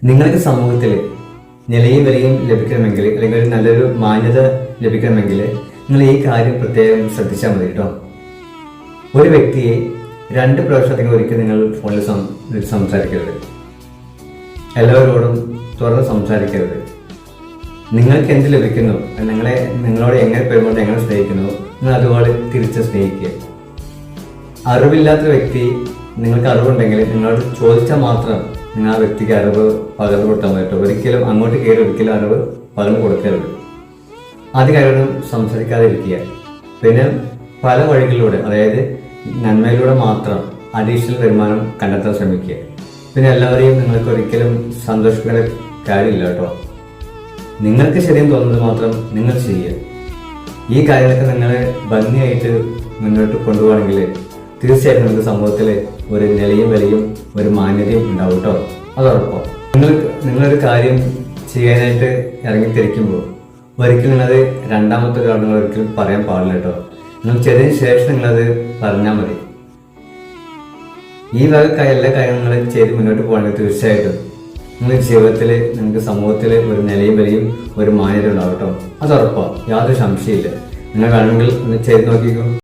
നിങ്ങൾക്ക് സമൂഹത്തിൽ നിലയും വിലയും ലഭിക്കണമെങ്കിൽ അല്ലെങ്കിൽ ഒരു നല്ലൊരു മാന്യത ലഭിക്കണമെങ്കിൽ നിങ്ങൾ ഈ കാര്യം പ്രത്യേകം ശ്രദ്ധിച്ചാൽ മതി കേട്ടോ. ഒരു വ്യക്തിയെ 2 പ്രാവശ്യത്തേക്ക് ഒരിക്കൽ നിങ്ങൾ ഫോണിൽ സംസാരിക്കരുത്. എല്ലാവരോടും തുറന്ന് സംസാരിക്കരുത്. നിങ്ങൾക്ക് എന്ത് ലഭിക്കുന്നു, നിങ്ങളോട് എങ്ങനെ പെരുമാറും, എങ്ങനെ സ്നേഹിക്കുന്നു, നിങ്ങൾ അതുപോലെ തിരിച്ച് സ്നേഹിക്കുക. അറിവില്ലാത്ത വ്യക്തി നിങ്ങൾക്ക് അറിവുണ്ടെങ്കിൽ നിങ്ങളോട് ചോദിച്ചാൽ മാത്രം നിങ്ങൾ ആ വ്യക്തിക്ക് അറിവ് പകർന്നു കൊടുക്കാൻ പറ്റും. ഒരിക്കലും അങ്ങോട്ട് കയറി ഒരിക്കലും അറിവ് പകർന്നു കൊടുക്കരുത്. ആദ്യ കാര്യം സംസാരിക്കാതിരിക്കുക. പിന്നെ പല വഴികളിലൂടെ, അതായത് നന്മയിലൂടെ മാത്രം അഡീഷണൽ വരുമാനം കണ്ടെത്താൻ ശ്രമിക്കുക. പിന്നെ എല്ലാവരെയും നിങ്ങൾക്ക് ഒരിക്കലും സന്തോഷിക്കേണ്ട കാര്യമില്ല കേട്ടോ. നിങ്ങൾക്ക് ശരിയെന്ന് തോന്നുന്നത് മാത്രം നിങ്ങൾ ചെയ്യുക. ഈ കാര്യങ്ങളൊക്കെ നിങ്ങൾ ഭംഗിയായിട്ട് മുന്നോട്ട് കൊണ്ടുപോകണമെങ്കിൽ തീർച്ചയായിട്ടും നിങ്ങൾക്ക് സമൂഹത്തിൽ ഒരു നിലയും വിലയും ഒരു മാന്യതയും ഉണ്ടാവും കേട്ടോ. അതോടൊപ്പം നിങ്ങളൊരു കാര്യം ചെയ്യാനായിട്ട് ഇറങ്ങിത്തിരിക്കുമ്പോൾ ഒരിക്കലും നിങ്ങളത് രണ്ടാമത്തെ ഒരാൾ നിങ്ങൾ ഒരിക്കലും പറയാൻ പാടില്ല കേട്ടോ. നിങ്ങൾ ചെയ്തതിന് ശേഷം നിങ്ങളത് പറഞ്ഞാൽ മതി. ഈ വക എല്ലാ കാര്യങ്ങളും ചെയ്ത് മുന്നോട്ട് പോകണമെങ്കിൽ തീർച്ചയായിട്ടും നിങ്ങളുടെ ജീവിതത്തിൽ നിങ്ങൾക്ക് സമൂഹത്തിൽ ഒരു നിലയും വിലയും ഒരു മാന്യത ഉണ്ടാവും കേട്ടോ. അത് ഉറപ്പാണ്, യാതൊരു സംശയമില്ല. നിങ്ങൾ വേണമെങ്കിൽ ഒന്ന് ചെയ്ത് നോക്കിക്കോ.